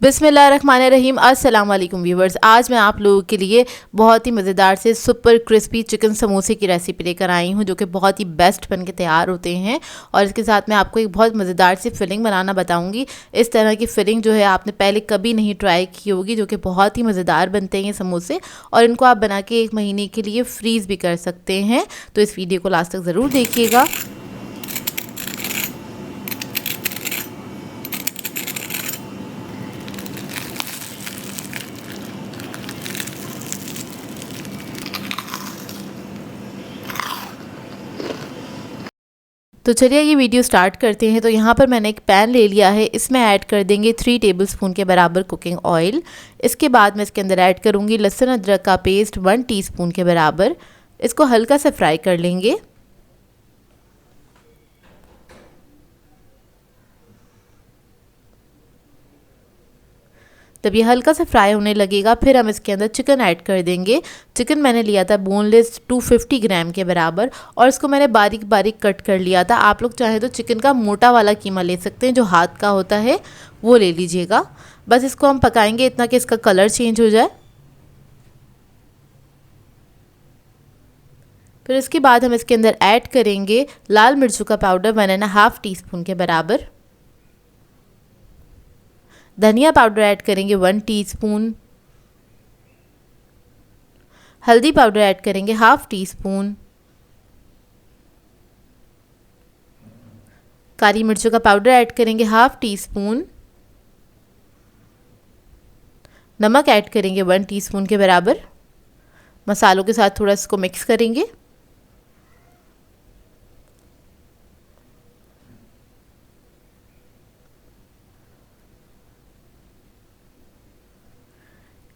बिस्मिल्लाहिर्रहमानिर्रहीम। अस्सलाम वालेकुम व्यूवर्स। आज मैं आप लोगों के लिए बहुत ही मज़ेदार से सुपर क्रिस्पी चिकन समोसे की रेसिपी लेकर आई हूं, जो कि बहुत ही बेस्ट बन के तैयार होते हैं। और इसके साथ मैं आपको एक बहुत मज़ेदार सी फिलिंग बनाना बताऊंगी। इस तरह की फिलिंग जो है आपने पहले कभी नहीं ट्राई की होगी, जो कि बहुत ही मज़ेदार बनते हैं ये समोसे। और इनको आप बना के 1 महीने के लिए फ्रीज़ भी कर सकते हैं। तो इस वीडियो को लास्ट तक ज़रूर देखिएगा। तो चलिए ये वीडियो स्टार्ट करते हैं। तो यहाँ पर मैंने एक पैन ले लिया है, इसमें ऐड कर देंगे 3 टेबलस्पून के बराबर कुकिंग ऑयल। इसके बाद मैं इसके अंदर ऐड करूँगी लहसुन अदरक का पेस्ट 1 टीस्पून के बराबर। इसको हल्का सा फ्राई कर लेंगे। जब ये हल्का सा फ्राई होने लगेगा फिर हम इसके अंदर चिकन ऐड कर देंगे। चिकन मैंने लिया था बोनलेस 250 ग्राम के बराबर, और इसको मैंने बारीक बारीक कट कर लिया था। आप लोग चाहें तो चिकन का मोटा वाला कीमा ले सकते हैं, जो हाथ का होता है वो ले लीजिएगा। बस इसको हम पकाएंगे इतना कि इसका कलर चेंज हो जाए। फिर इसके बाद हम इसके अंदर ऐड करेंगे लाल मिर्चों का पाउडर 1.5 टीस्पून के बराबर। धनिया पाउडर ऐड करेंगे 1 टीस्पून। हल्दी पाउडर ऐड करेंगे 1/2 टीस्पून। काली मिर्चों का पाउडर ऐड करेंगे 1/2 टीस्पून। नमक ऐड करेंगे 1 टीस्पून के बराबर। मसालों के साथ थोड़ा इसको मिक्स करेंगे।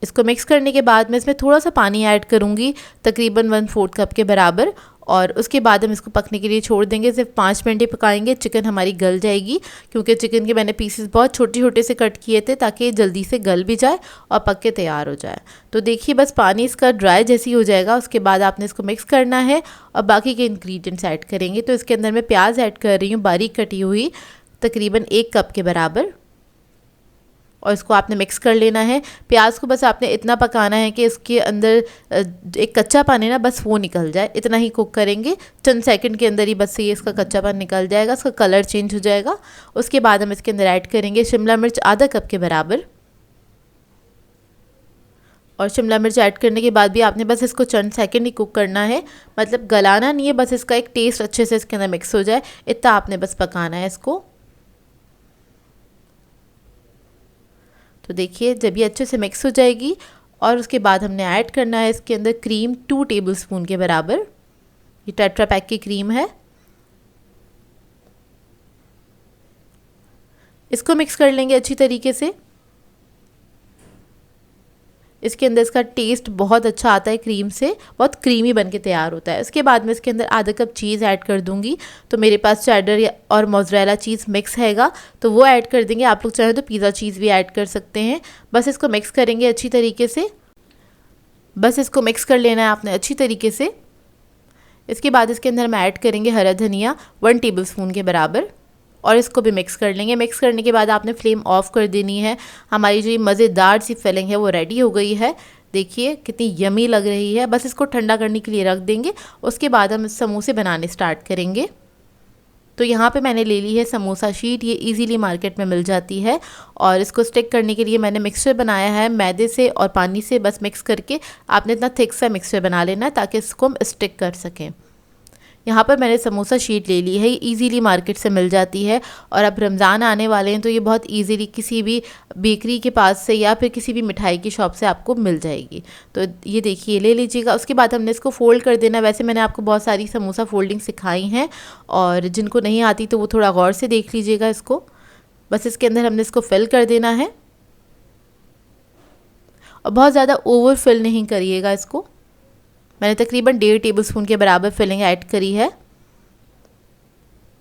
इसको मिक्स करने के बाद मैं इसमें थोड़ा सा पानी ऐड करूँगी, तकरीबन 1/4 कप के बराबर। और उसके बाद हम इसको पकने के लिए छोड़ देंगे। सिर्फ 5 मिनट ही पकाएंगे, चिकन हमारी गल जाएगी। क्योंकि चिकन के मैंने पीसेस बहुत छोटे छोटे से कट किए थे, ताकि ये जल्दी से गल भी जाए और पक के तैयार हो जाए। तो देखिए बस पानी इसका ड्राई जैसी हो जाएगा, उसके बाद आपने इसको मिक्स करना है और बाकी के इंग्रेडिएंट्स ऐड करेंगे। तो इसके अंदर मैं प्याज ऐड कर रही हूँ, बारीक कटी हुई, तकरीबन 1 कप के बराबर। और इसको आपने मिक्स कर लेना है। प्याज को बस आपने इतना पकाना है कि इसके अंदर एक कच्चापन है ना, बस वो निकल जाए। इतना ही कुक करेंगे, चंद सेकंड के अंदर ही बस ये इसका कच्चापन निकल जाएगा, इसका कलर चेंज हो जाएगा। उसके बाद हम इसके अंदर ऐड करेंगे शिमला मिर्च आधा कप के बराबर। और शिमला मिर्च ऐड करने के बाद भी आपने बस इसको चंद सेकंड ही कुक करना है, मतलब गलाना नहीं है, बस इसका एक टेस्ट अच्छे से इसके अंदर मिक्स हो जाए, इतना आपने बस पकाना है इसको। तो देखिए जब ये अच्छे से मिक्स हो जाएगी, और उसके बाद हमने ऐड करना है इसके अंदर क्रीम 2 टेबलस्पून के बराबर। ये टेट्रा पैक की क्रीम है। इसको मिक्स कर लेंगे अच्छी तरीके से। इसके अंदर इसका टेस्ट बहुत अच्छा आता है, क्रीम से बहुत क्रीमी बन के तैयार होता है। इसके बाद मैं इसके अंदर आधा कप चीज़ ऐड कर दूंगी। तो मेरे पास चेडर और मोज़रेला चीज़ मिक्स हैगा, तो वो ऐड कर देंगे। आप लोग चाहें तो पिज़्ज़ा चीज़ भी ऐड कर सकते हैं। बस इसको मिक्स करेंगे अच्छी तरीके से। बस इसको मिक्स कर लेना है आपने अच्छी तरीके से। इसके बाद इसके अंदर हम ऐड करेंगे हरा धनिया 1 टेबलस्पून के बराबर, और इसको भी मिक्स कर लेंगे। मिक्स करने के बाद आपने फ्लेम ऑफ कर देनी है। हमारी जो ये मज़ेदार सी फिलिंग है वो रेडी हो गई है। देखिए कितनी यमी लग रही है। बस इसको ठंडा करने के लिए रख देंगे। उसके बाद हम समोसे बनाने स्टार्ट करेंगे। तो यहाँ पे मैंने ले ली है समोसा शीट, ये इजीली मार्केट में मिल जाती है। और इसको स्टिक करने के लिए मैंने मिक्सचर बनाया है मैदे से और पानी से, बस मिक्स करके आपने इतना थिक सा मिक्सचर बना लेना है ताकि इसको हम स्टिक कर सकें। यहाँ पर मैंने समोसा शीट ले ली है, ये इजीली मार्केट से मिल जाती है। और अब रमज़ान आने वाले हैं, तो ये बहुत इजीली किसी भी बेकरी के पास से या फिर किसी भी मिठाई की शॉप से आपको मिल जाएगी। तो ये देखिए ले लीजिएगा। उसके बाद हमने इसको फ़ोल्ड कर देना। वैसे मैंने आपको बहुत सारी समोसा फोल्डिंग सिखाई हैं, और जिनको नहीं आती तो वो थोड़ा गौर से देख लीजिएगा इसको। बस इसके अंदर हमने इसको फिल कर देना है, और बहुत ज़्यादा ओवर फिल नहीं करिएगा इसको। मैंने तकरीबन 1.5 टेबलस्पून के बराबर फिलिंग ऐड करी है।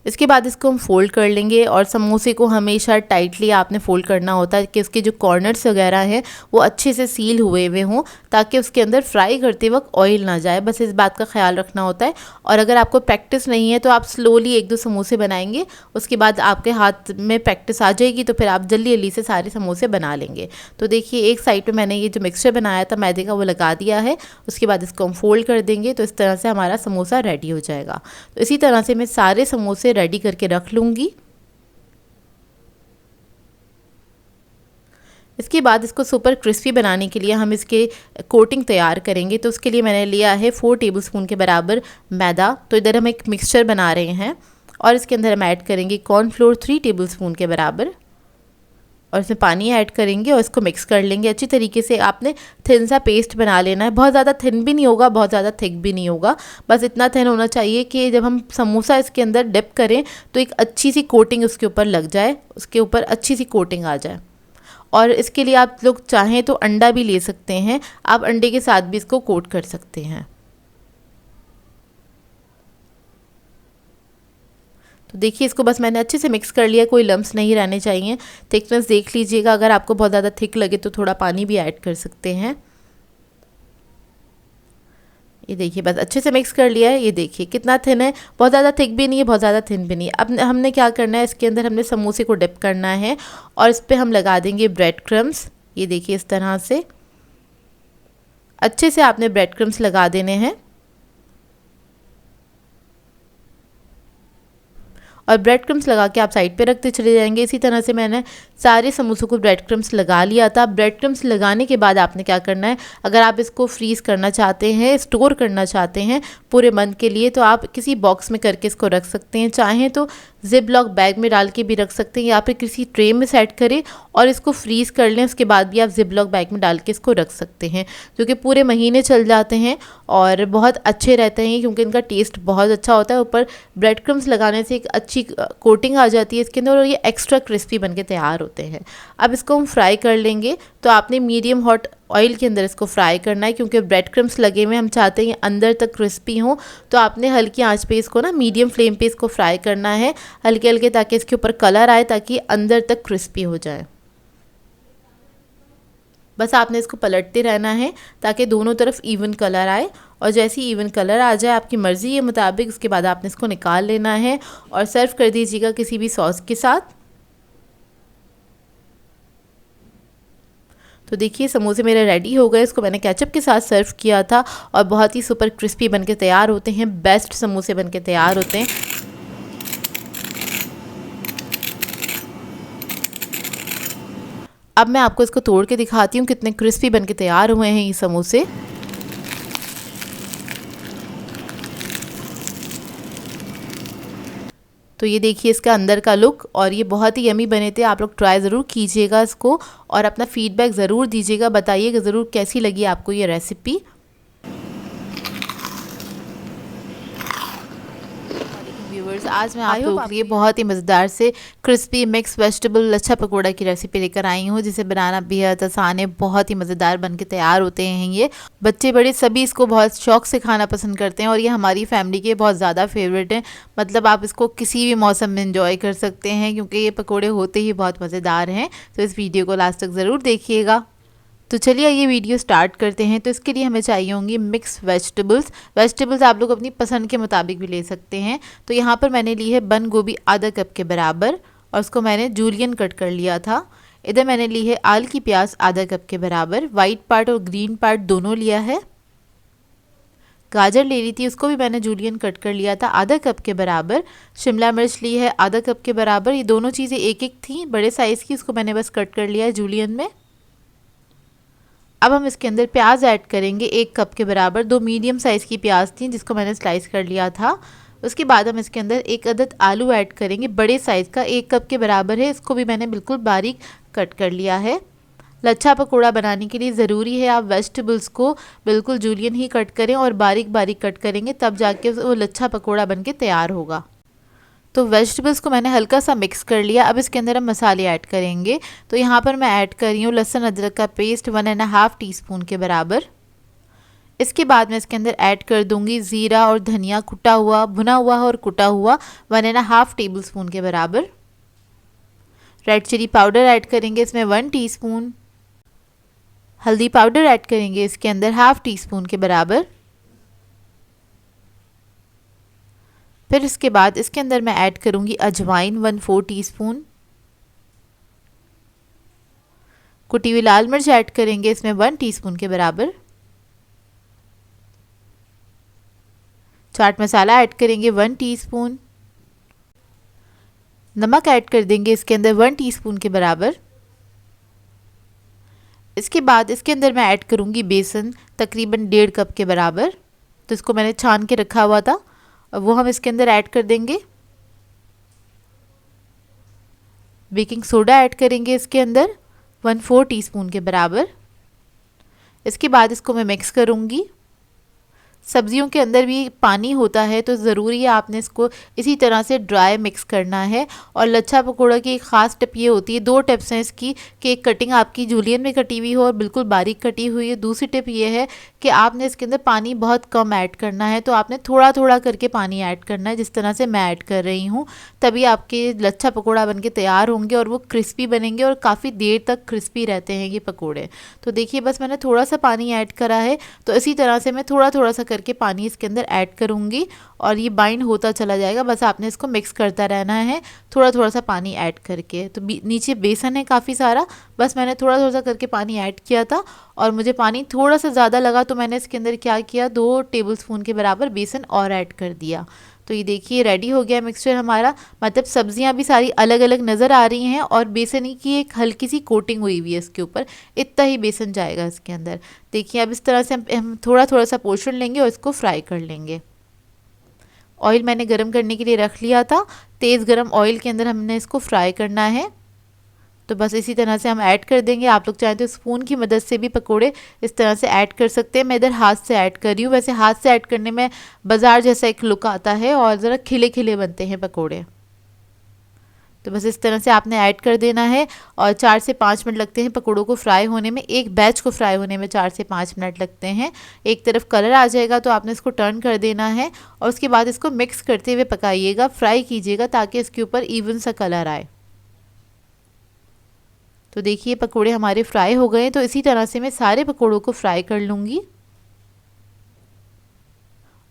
इसके बाद इसको हम फोल्ड कर लेंगे और समोसे को हमेशा टाइटली आपने फोल्ड करना होता है कि उसके जो कॉर्नर्स वगैरह हैं वो अच्छे से सील हुए हुए हों, ताकि उसके अंदर फ्राई करते वक्त ऑयल ना जाए। बस इस बात का ख्याल रखना होता है। और अगर आपको प्रैक्टिस नहीं है तो आप स्लोली 1-2 समोसे बनाएंगे, उसके बाद आपके हाथ में प्रैक्टिस आ जाएगी तो फिर आप जल्दी जल्दी से सारे समोसे बना लेंगे। तो देखिए एक साइड पर मैंने ये जो मिक्सचर बनाया था मैदे का वो लगा दिया है। उसके बाद इसको हम फोल्ड कर देंगे तो इस तरह से हमारा समोसा रेडी हो जाएगा। तो इसी तरह से मैं सारे समोसे रेडी करके रख लूँगी। इसके बाद इसको सुपर क्रिस्पी बनाने के लिए हम इसके कोटिंग तैयार करेंगे। तो उसके लिए मैंने लिया है 4 टेबलस्पून के बराबर मैदा। तो इधर हम एक मिक्सचर बना रहे हैं और इसके अंदर हम ऐड करेंगे कॉर्नफ्लोर 3 टेबलस्पून के बराबर और इसमें पानी ऐड करेंगे और इसको मिक्स कर लेंगे अच्छी तरीके से। आपने थिन सा पेस्ट बना लेना है, बहुत ज़्यादा थिन भी नहीं होगा, बहुत ज़्यादा थिक भी नहीं होगा, बस इतना थिन होना चाहिए कि जब हम समोसा इसके अंदर डिप करें तो एक अच्छी सी कोटिंग उसके ऊपर लग जाए, उसके ऊपर अच्छी सी कोटिंग आ जाए। और इसके लिए आप लोग चाहें तो अंडा भी ले सकते हैं, आप अंडे के साथ भी इसको कोट कर सकते हैं। तो देखिए इसको बस मैंने अच्छे से मिक्स कर लिया, कोई लम्स नहीं रहने चाहिए। थिकनेस देख लीजिएगा, अगर आपको बहुत ज़्यादा थिक लगे तो थोड़ा पानी भी ऐड कर सकते हैं। ये देखिए बस अच्छे से मिक्स कर लिया है। ये देखिए कितना थिन है, बहुत ज़्यादा थिक भी नहीं है, बहुत ज़्यादा थिन भी नहीं है। अब हमने क्या करना है, इसके अंदर हमने समोसे को डिप करना है और इस पर हम लगा देंगे ब्रेड क्रम्स। ये देखिए इस तरह से अच्छे से आपने ब्रेड क्रम्स लगा देने हैं और ब्रेड क्रम्स लगा के आप साइड पे रखते चले जाएंगे। इसी तरह से मैंने सारे समोसों को ब्रेड क्रम्स लगा लिया था। ब्रेड क्रम्स लगाने के बाद आपने क्या करना है, अगर आप इसको फ्रीज़ करना चाहते हैं, स्टोर करना चाहते हैं पूरे मंथ के लिए, तो आप किसी बॉक्स में करके इसको रख सकते हैं। चाहें तो जिप लॉक बैग में डाल के भी रख सकते हैं या फिर किसी ट्रे में सेट करें और इसको फ्रीज़ कर लें। उसके बाद भी आप जिप लॉक बैग में डाल के इसको रख सकते हैं, जो कि पूरे महीने चल जाते हैं और बहुत अच्छे रहते हैं क्योंकि इनका टेस्ट बहुत अच्छा होता है। ऊपर ब्रेड क्रम्स लगाने से एक अच्छी कोटिंग आ जाती है इसके अंदर और ये एक्स्ट्रा क्रिस्पी बन के तैयार होते हैं। अब इसको हम फ्राई कर लेंगे। तो आपने मीडियम हॉट ऑयल के अंदर इसको फ्राई करना है क्योंकि ब्रेड क्रम्स लगे हुए, हम चाहते हैं अंदर तक क्रिस्पी हो। तो आपने हल्की आंच पे इसको ना मीडियम फ्लेम पे इसको फ्राई करना है हल्के हल्के, ताकि इसके ऊपर कलर आए, ताकि अंदर तक क्रिस्पी हो जाए। बस आपने इसको पलटते रहना है ताकि दोनों तरफ इवन कलर आए और जैसे ही इवन कलर आ जाए आपकी मर्ज़ी के मुताबिक उसके बाद आपने इसको निकाल लेना है और सर्व कर दीजिएगा किसी भी सॉस के साथ। तो देखिए समोसे मेरे रेडी हो गए। इसको मैंने केचप के साथ सर्व किया था और बहुत ही सुपर क्रिस्पी बन के तैयार होते हैं, बेस्ट समोसे बन के तैयार होते हैं। अब मैं आपको इसको तोड़ के दिखाती हूँ कितने क्रिस्पी बन के तैयार हुए हैं ये समोसे। तो ये देखिए इसका अंदर का लुक और ये बहुत ही यमी बने थे। आप लोग ट्राई ज़रूर कीजिएगा इसको और अपना फीडबैक ज़रूर दीजिएगा, बताइएगा ज़रूर कैसी लगी आपको ये रेसिपी। व्यूअर्स, आज मैं आप लोगों के लिए बहुत ही मज़ेदार से क्रिस्पी मिक्स वेजिटेबल लच्छा पकौड़ा की रेसिपी लेकर आई हूँ, जिसे बनाना बेहद आसान है, बहुत ही मज़ेदार बन के तैयार होते हैं। ये बच्चे बड़े सभी इसको बहुत शौक से खाना पसंद करते हैं और ये हमारी फैमिली के बहुत ज़्यादा फेवरेट हैं। मतलब आप इसको किसी भी मौसम में इंजॉय कर सकते हैं क्योंकि ये पकौड़े होते ही बहुत मज़ेदार हैं। तो इस वीडियो को लास्ट तक ज़रूर देखिएगा। तो चलिए ये वीडियो स्टार्ट करते हैं। तो इसके लिए हमें चाहिए होंगी मिक्स वेजिटेबल्स आप लोग अपनी पसंद के मुताबिक भी ले सकते हैं। तो यहाँ पर मैंने ली है बंद गोभी आधा कप के बराबर और उसको मैंने जूलियन कट कर लिया था। इधर मैंने ली है आल की प्याज आधा कप के बराबर, वाइट पार्ट और ग्रीन पार्ट दोनों लिया है। गाजर ले ली थी, उसको भी मैंने जूलियन कट कर लिया था आधा कप के बराबर। शिमला मिर्च ली है आधा कप के बराबर। ये दोनों चीज़ें एक एक थी बड़े साइज़ की, उसको मैंने बस कट कर लिया है जूलियन में। अब हम इसके अंदर प्याज ऐड करेंगे 1 कप के बराबर। 2 मीडियम साइज़ की प्याज थी जिसको मैंने स्लाइस कर लिया था। उसके बाद हम इसके अंदर 1 अदद आलू ऐड करेंगे बड़े साइज़ का, 1 कप के बराबर है। इसको भी मैंने बिल्कुल बारीक कट कर लिया है। लच्छा पकौड़ा बनाने के लिए ज़रूरी है आप वेजिटेबल्स को बिल्कुल जूलियन ही कट करें और बारीक बारीक कट करेंगे, तब जाके वो लच्छा पकौड़ा बन के तैयार होगा। तो वेजिटेबल्स को मैंने हल्का सा मिक्स कर लिया। अब इसके अंदर हम मसाले ऐड करेंगे। तो यहाँ पर मैं ऐड कर रही हूँ लहसुन अदरक का पेस्ट 1.5 टीस्पून के बराबर। इसके बाद मैं इसके अंदर ऐड कर दूंगी ज़ीरा और धनिया कुटा हुआ, भुना हुआ और कुटा हुआ 1.5 टेबल स्पून के बराबर। रेड चिली पाउडर ऐड करेंगे इसमें 1 टीस्पून। हल्दी पाउडर ऐड करेंगे इसके अंदर 1/2 टीस्पून के बराबर। फिर इसके बाद इसके अंदर मैं ऐड करूंगी अजवाइन 1/4 टीस्पून। कुटी हुई लाल मिर्च ऐड करेंगे इसमें 1 टीस्पून के बराबर। चाट मसाला ऐड करेंगे 1 टीस्पून। नमक ऐड कर देंगे इसके अंदर 1 टीस्पून के बराबर। इसके बाद इसके अंदर मैं ऐड करूंगी बेसन तकरीबन 1.5 कप के बराबर। तो इसको मैंने छान के रखा हुआ था, वो हम इसके अंदर ऐड कर देंगे। बेकिंग सोडा ऐड करेंगे इसके अंदर 1/4 टीस्पून के बराबर। इसके बाद इसको मैं मिक्स करूंगी। सब्जियों के अंदर भी पानी होता है तो ज़रूरी है आपने इसको इसी तरह से ड्राई मिक्स करना है। और लच्छा पकौड़ा की एक ख़ास टिप ये होती है, 2 टिप्स हैं इसकी, कि एक कटिंग आपकी जूलियन में कटी हुई हो और बिल्कुल बारीक कटी हुई है। दूसरी टिप ये है कि आपने इसके अंदर पानी बहुत कम ऐड करना है, तो आपने थोड़ा थोड़ा करके पानी ऐड करना है, जिस तरह से मैं ऐड कर रही हूँ। तभी आपके लच्छा पकौड़ा बन के तैयार होंगे और वो क्रिस्पी बनेंगे और काफ़ी देर तक क्रिस्पी रहते हैं ये पकौड़े। तो देखिए बस मैंने थोड़ा सा पानी ऐड करा है, तो इसी तरह से मैं थोड़ा थोड़ा सा करके पानी इसके अंदर ऐड करूंगी और ये बाइंड होता चला जाएगा। बस आपने इसको मिक्स करता रहना है थोड़ा थोड़ा सा पानी ऐड करके। तो नीचे बेसन है काफ़ी सारा, बस मैंने थोड़ा थोड़ा सा करके पानी ऐड किया था और मुझे पानी थोड़ा सा ज़्यादा लगा तो मैंने इसके अंदर क्या किया, 2 टेबलस्पून के बराबर बेसन और ऐड कर दिया। तो ये देखिए रेडी हो गया मिक्सचर हमारा। मतलब सब्जियां भी सारी अलग अलग नज़र आ रही हैं और बेसन की एक हल्की सी कोटिंग हुई हुई है इसके ऊपर, इतना ही बेसन जाएगा इसके अंदर। देखिए अब इस तरह से हम थोड़ा थोड़ा सा पोर्शन लेंगे और इसको फ्राई कर लेंगे। ऑयल मैंने गरम करने के लिए रख लिया था, तेज़ गरम ऑयल के अंदर हमने इसको फ्राई करना है। तो बस इसी तरह से हम ऐड कर देंगे। आप लोग चाहें तो स्पून की मदद से भी पकोड़े इस तरह से ऐड कर सकते हैं। मैं इधर हाथ से ऐड कर रही हूँ। वैसे हाथ से ऐड करने में बाज़ार जैसा एक लुक आता है और ज़रा खिले खिले बनते हैं पकोड़े। तो बस इस तरह से आपने ऐड कर देना है और 4 से 5 मिनट लगते हैं पकोड़ों को फ्राई होने में। एक बैच को फ्राई होने में 4 से 5 मिनट लगते हैं। एक तरफ कलर आ जाएगा तो आपने इसको टर्न कर देना है और उसके बाद इसको मिक्स करते हुए पकाइएगा, फ्राई कीजिएगा ताकि इसके ऊपर इवन सा कलर आए। तो देखिए पकोड़े हमारे फ्राई हो गए, तो इसी तरह से मैं सारे पकोड़ों को फ्राई कर लूँगी।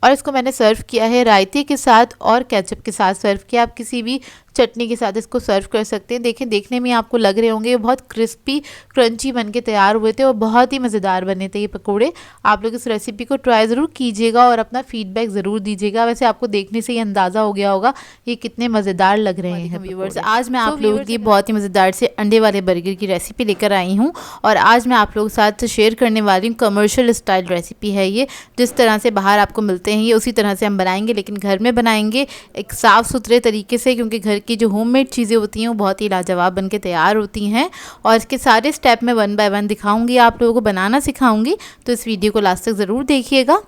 और इसको मैंने सर्व किया है रायते के साथ और केचप के साथ सर्व किया। आप किसी भी चटनी के साथ इसको सर्व कर सकते हैं। देखें देखने में आपको लग रहे होंगे बहुत क्रिस्पी क्रंची बन के तैयार हुए थे और बहुत ही मज़ेदार बने थे ये पकोड़े। आप लोग इस रेसिपी को ट्राई ज़रूर कीजिएगा और अपना फीडबैक ज़रूर दीजिएगा। वैसे आपको देखने से ही अंदाज़ा हो गया होगा ये कितने मज़ेदार लग रहे हैं व्यूअर्स। आज मैं आप लोगों के लिए बहुत ही मज़ेदार से अंडे वाले बर्गर की रेसिपी लेकर आई हूँ और आज मैं आप लोगों के साथ शेयर करने वाली हूँ कमर्शियल स्टाइल रेसिपी है ये। जिस तरह से बाहर आपको मिलते हैं ये उसी तरह से हम बनाएंगे, लेकिन घर में बनाएंगे एक साफ़ सुथरे तरीके से, क्योंकि घर की जो होममेड चीज़ें होती हैं वो बहुत ही लाजवाब बनके तैयार होती हैं। और इसके सारे स्टेप मैं 1 बाय 1 दिखाऊंगी, आप लोगों को बनाना सिखाऊंगी। तो इस वीडियो को लास्ट तक ज़रूर देखिएगा।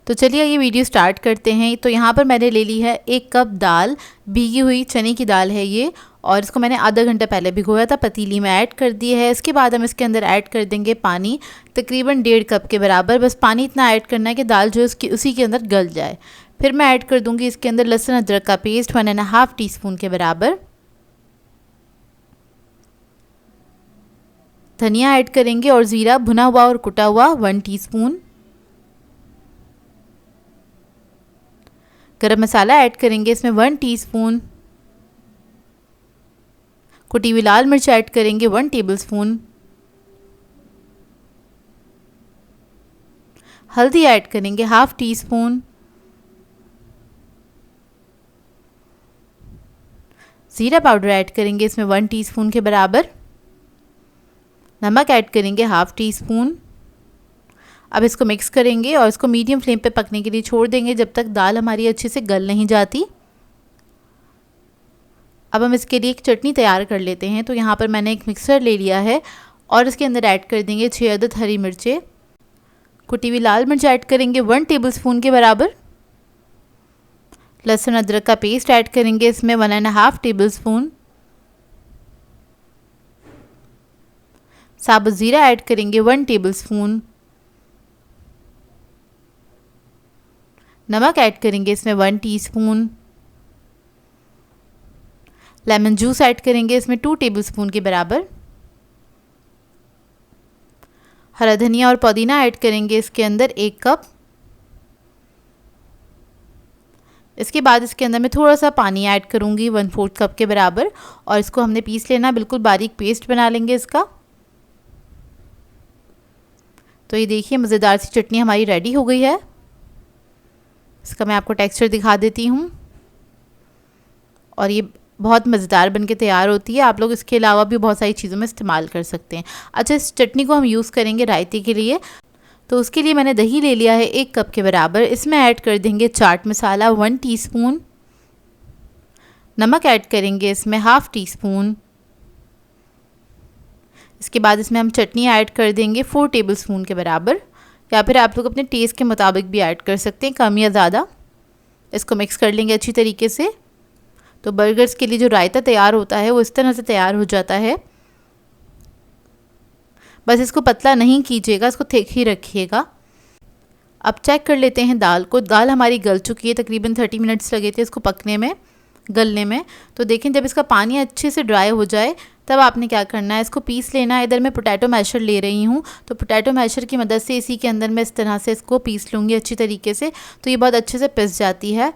तो चलिए ये वीडियो स्टार्ट करते हैं। तो यहाँ पर मैंने ले ली है 1 कप दाल, भीगी हुई चने की दाल है ये, और इसको मैंने आधा घंटा पहले भिगोया था, पतीली में ऐड कर दी है। इसके बाद हम इसके अंदर ऐड कर देंगे पानी तकरीबन 1.5 कप के बराबर। बस पानी इतना ऐड करना है कि दाल जो है उसी के अंदर गल जाए। फिर मैं ऐड कर दूंगी इसके अंदर लहसुन अदरक का पेस्ट 1.5 टीस्पून के बराबर। धनिया ऐड करेंगे और ज़ीरा भुना हुआ और कुटा हुआ 1 टीस्पून। गरम मसाला ऐड करेंगे इसमें 1 टीस्पून। कुटी हुई लाल मिर्च ऐड करेंगे 1 टेबलस्पून। हल्दी ऐड करेंगे 1/2 टीस्पून। ज़ीरा पाउडर ऐड करेंगे इसमें 1 टीस्पून के बराबर। नमक ऐड करेंगे 1/2 टीस्पून। अब इसको मिक्स करेंगे और इसको मीडियम फ्लेम पे पकने के लिए छोड़ देंगे जब तक दाल हमारी अच्छे से गल नहीं जाती। अब हम इसके लिए एक चटनी तैयार कर लेते हैं। तो यहाँ पर मैंने एक मिक्सर ले लिया है और इसके अंदर ऐड कर देंगे 6 अदद हरी मिर्चें। कुटी हुई लाल मिर्च ऐड करेंगे 1 टेबलस्पून के बराबर। लहसुन अदरक का पेस्ट ऐड करेंगे इसमें 1.5 टेबलस्पून। साबुत ज़ीरा ऐड करेंगे 1 टेबलस्पून। नमक ऐड करेंगे इसमें 1 टीस्पून। लेमन जूस ऐड करेंगे इसमें 2 टेबलस्पून के बराबर। हरा धनिया और पुदीना ऐड करेंगे इसके अंदर 1 कप। इसके बाद इसके अंदर मैं थोड़ा सा पानी ऐड करूँगी 1/4 कप के बराबर, और इसको हमने पीस लेना, बिल्कुल बारीक पेस्ट बना लेंगे इसका। तो ये देखिए मज़ेदार सी चटनी हमारी रेडी हो गई है। इसका मैं आपको टेक्सचर दिखा देती हूँ, और ये बहुत मज़ेदार बनके तैयार होती है। आप लोग इसके अलावा भी बहुत सारी चीज़ों में इस्तेमाल कर सकते हैं। अच्छा, इस चटनी को हम यूज़ करेंगे रायते के लिए, तो उसके लिए मैंने दही ले लिया है 1 कप के बराबर। इसमें ऐड कर देंगे चाट मसाला 1 टीस्पून। नमक ऐड करेंगे इसमें 1/2 टीस्पून। इसके बाद इसमें हम चटनी ऐड कर देंगे 4 टेबलस्पून के बराबर, या फिर आप लोग अपने टेस्ट के मुताबिक भी ऐड कर सकते हैं, कम या ज़्यादा। इसको मिक्स कर लेंगे अच्छी तरीके से। तो बर्गर्स के लिए जो रायता तैयार होता है वो इस तरह से तैयार हो जाता है। बस इसको पतला नहीं कीजिएगा, इसको थिक ही रखिएगा। अब चेक कर लेते हैं दाल को। दाल हमारी गल चुकी है, तकरीबन 30 मिनट्स लगे थे इसको पकने में, गलने में। तो देखें, जब इसका पानी अच्छे से ड्राई हो जाए तब आपने क्या करना है, इसको पीस लेना है। इधर मैं पोटैटो मैशर ले रही हूँ, तो पोटैटो मैशर की मदद से इसी के अंदर मैं इस तरह से इसको पीस लूँगी अच्छी तरीके से। तो ये बहुत अच्छे से पिस जाती है।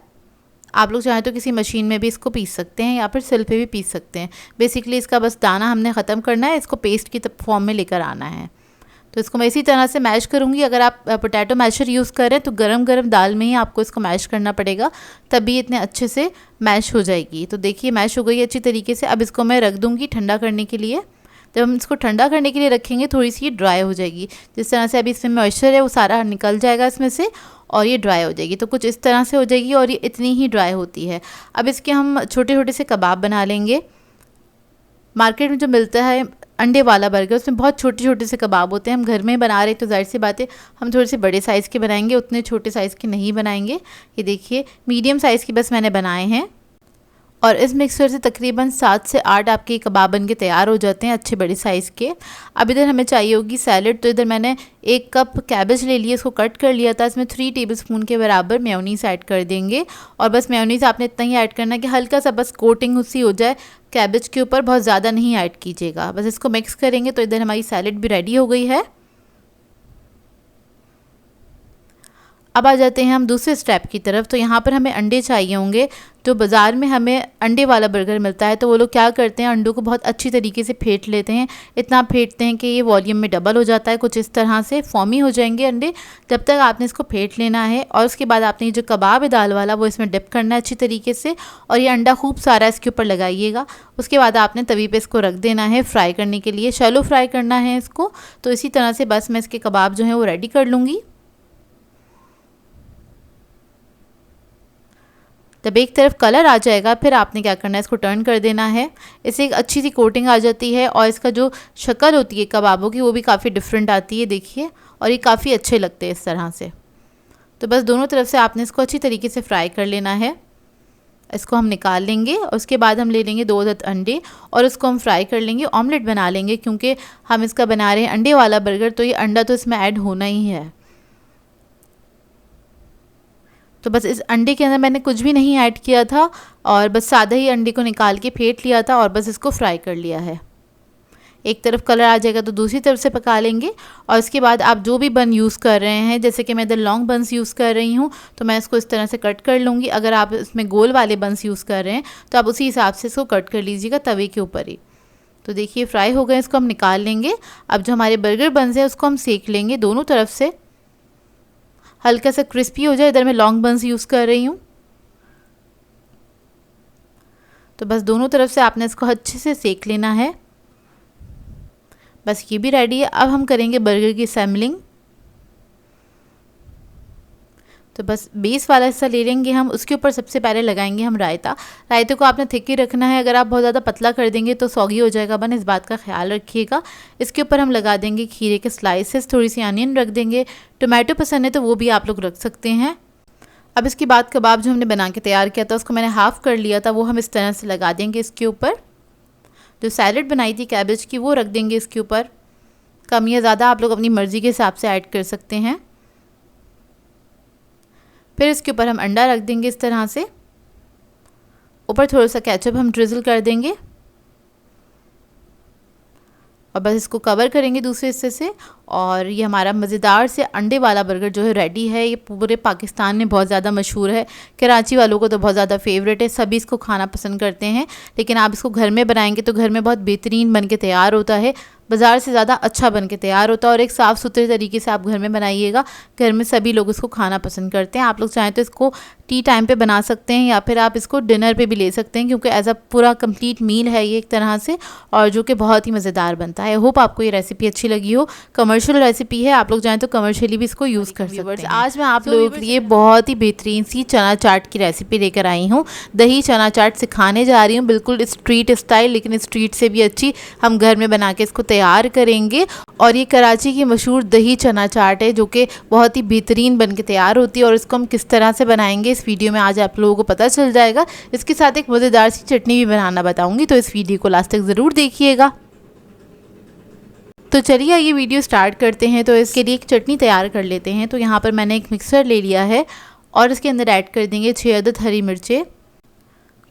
आप लोग चाहें तो किसी मशीन में भी इसको पीस सकते हैं, या फिर सिल पे भी पीस सकते हैं। बेसिकली इसका बस दाना हमने ख़त्म करना है, इसको पेस्ट की फॉर्म में लेकर आना है। तो इसको मैं इसी तरह से मैश करूँगी। अगर आप पोटैटो मैशर यूज़ करें तो गरम गरम दाल में ही आपको इसको मैश करना पड़ेगा, तभी इतने अच्छे से मैश हो जाएगी। तो देखिए मैश हो गई अच्छी तरीके से। अब इसको मैं रख दूँगी ठंडा करने के लिए। जब हम इसको ठंडा करने के लिए रखेंगे थोड़ी सी ड्राई हो जाएगी। जिस तरह से अभी इसमें मॉइस्चर है वो सारा निकल जाएगा इसमें से, और ये ड्राई हो जाएगी। तो कुछ इस तरह से हो जाएगी, और ये इतनी ही ड्राई होती है। अब इसके हम छोटे छोटे से कबाब बना लेंगे। मार्केट में जो मिलता है अंडे वाला बर्गर, उसमें बहुत छोटे छोटे से कबाब होते हैं। हम घर में बना रहे तो जाहिर सी बात है हम थोड़े से बड़े साइज़ के बनाएंगे, उतने छोटे साइज़ के नहीं बनाएंगे। ये देखिए मीडियम साइज़ के बस मैंने बनाए हैं, और इस मिक्सर से तकरीबन 7 से 8 आपके कबाब बन के तैयार हो जाते हैं अच्छे बड़े साइज़ के। अब इधर हमें चाहिए होगी सैलड, तो इधर मैंने 1 कप कैबेज ले लिया, इसको कट कर लिया था। इसमें 3 टेबलस्पून के बराबर मेयोनीज़ ऐड कर देंगे, और बस मेयोनीज़ आपने इतना ही ऐड करना है कि हल्का सा बस कोटिंग उसकी हो जाए कैबेज के ऊपर, बहुत ज़्यादा नहीं ऐड कीजिएगा। बस इसको मिक्स करेंगे तो इधर हमारी सैलड भी रेडी हो गई है। अब आ जाते हैं हम दूसरे स्टेप की तरफ। तो यहाँ पर हमें अंडे चाहिए होंगे। जो बाज़ार में हमें अंडे वाला बर्गर मिलता है, तो वो लोग क्या करते हैं, अंडों को बहुत अच्छी तरीके से फेंट लेते हैं। इतना फेंटते हैं कि ये वॉल्यूम में डबल हो जाता है, कुछ इस तरह से फॉर्मी हो जाएंगे अंडे। जब तक आपने इसको फेंट लेना है, और उसके बाद आपने ये जो कबाब है दाल वाला वो इसमें डिप करना है अच्छी तरीके से, और ये अंडा खूब सारा इसके ऊपर लगाइएगा। उसके बाद आपने तवी पे इसको रख देना है फ्राई करने के लिए, शैलो फ्राई करना है इसको। तो इसी तरह से बस मैं इसके कबाब जो हैं वो रेडी कर लूँगी। जब एक तरफ कलर आ जाएगा फिर आपने क्या करना है, इसको टर्न कर देना है। इससे एक अच्छी सी कोटिंग आ जाती है, और इसका जो शक्ल होती है कबाबों की वो भी काफ़ी डिफरेंट आती है देखिए, और ये काफ़ी अच्छे लगते हैं इस तरह से। तो बस दोनों तरफ से आपने इसको अच्छी तरीके से फ्राई कर लेना है। इसको हम निकाल लेंगे, और उसके बाद हम ले लेंगे 2 अदद अंडे, और इसको हम फ्राई कर लेंगे, ऑमलेट बना लेंगे। क्योंकि हम इसका बना रहे हैं अंडे वाला बर्गर, तो ये अंडा तो इसमें ऐड होना ही है। तो बस इस अंडे के अंदर मैंने कुछ भी नहीं ऐड किया था, और बस सादा ही अंडे को निकाल के फेंट लिया था, और बस इसको फ्राई कर लिया है। एक तरफ कलर आ जाएगा तो दूसरी तरफ से पका लेंगे। और इसके बाद आप जो भी बन यूज़ कर रहे हैं, जैसे कि मैं इधर लॉन्ग बंस यूज़ कर रही हूँ, तो मैं इसको इस तरह से कट कर लूँगी। अगर आप इसमें गोल वाले बंस यूज़ कर रहे हैं तो आप उसी हिसाब से इसको कट कर लीजिएगा तवे के ऊपर ही। तो देखिए फ्राई हो गए, इसको हम निकाल लेंगे। अब जो हमारे बर्गर बंस हैं उसको हम सेक लेंगे दोनों तरफ से, हल्का सा क्रिस्पी हो जाए। इधर मैं लॉन्ग बंस यूज़ कर रही हूँ। तो बस दोनों तरफ से आपने इसको अच्छे से सेक लेना है। बस ये भी रेडी है। अब हम करेंगे बर्गर की असेंबलिंग। तो बस बेस वाला हिस्सा ले लेंगे हम, उसके ऊपर सबसे पहले लगाएंगे हम रायता। रायते को आपने थिक ही रखना है, अगर आप बहुत ज़्यादा पतला कर देंगे तो सौगी हो जाएगा बन, इस बात का ख्याल रखिएगा। इसके ऊपर हम लगा देंगे खीरे के स्लाइसेस, थोड़ी सी अनियन रख देंगे। टोमेटो पसंद है तो वो भी आप लोग रख सकते हैं। अब इसके बाद कबाब जो हमने बना के तैयार किया था उसको मैंने हाफ़ कर लिया था, वो हम इस तरह से लगा देंगे इसके ऊपर। जो सैलड बनाई थी कैबेज की वो रख देंगे इसके ऊपर। कम या ज़्यादा आप लोग अपनी मर्ज़ी के हिसाब से ऐड कर सकते हैं। फिर इसके ऊपर हम अंडा रख देंगे इस तरह से, ऊपर थोड़ा सा केचप हम ड्रिजल कर देंगे और बस इसको कवर करेंगे दूसरे हिस्से से। और ये हमारा मज़ेदार से अंडे वाला बर्गर जो है रेडी है। ये पूरे पाकिस्तान में बहुत ज़्यादा मशहूर है, कराची वालों को तो बहुत ज़्यादा फेवरेट है, सभी इसको खाना पसंद करते हैं। लेकिन आप इसको घर में बनाएंगे तो घर में बहुत बेहतरीन बन के तैयार होता है, बाज़ार से ज़्यादा अच्छा बन के तैयार होता है। और एक साफ़ सुथरे तरीके से आप घर में बनाइएगा, घर में सभी लोग इसको खाना पसंद करते हैं। आप लोग चाहें तो इसको टी टाइम पे बना सकते हैं या फिर आप इसको डिनर पे भी ले सकते हैं, क्योंकि एज अ पूरा कंप्लीट मील है ये एक तरह से, और जो कि बहुत ही मज़ेदार बनता है। आई होप आपको ये रेसिपी अच्छी लगी हो। कमर्शियल रेसिपी है, आप लोग चाहें तो कमर्शियली भी इसको यूज़ कर सकते हैं। आज मैं आप लोगों के लिए बहुत ही बेहतरीन सी चना चाट की रेसिपी लेकर आई हूँ। दही चना चाट सिखाने जा रही हूँ, बिल्कुल स्ट्रीट स्टाइल, लेकिन स्ट्रीट से भी अच्छी हम घर में बना के इसको तैयार करेंगे। और ये कराची की मशहूर दही चना चाट है जो कि बहुत ही बेहतरीन बन के तैयार होती है। और इसको हम किस तरह से बनाएंगे इस वीडियो में आज आप लोगों को पता चल जाएगा। इसके साथ एक मज़ेदार सी चटनी भी बनाना बताऊंगी, तो इस वीडियो को लास्ट तक ज़रूर देखिएगा। तो चलिए ये वीडियो स्टार्ट करते हैं। तो इसके लिए एक चटनी तैयार कर लेते हैं। तो यहाँ पर मैंने एक मिक्सर ले लिया है और इसके अंदर ऐड कर देंगे 6 अदद हरी मिर्चें,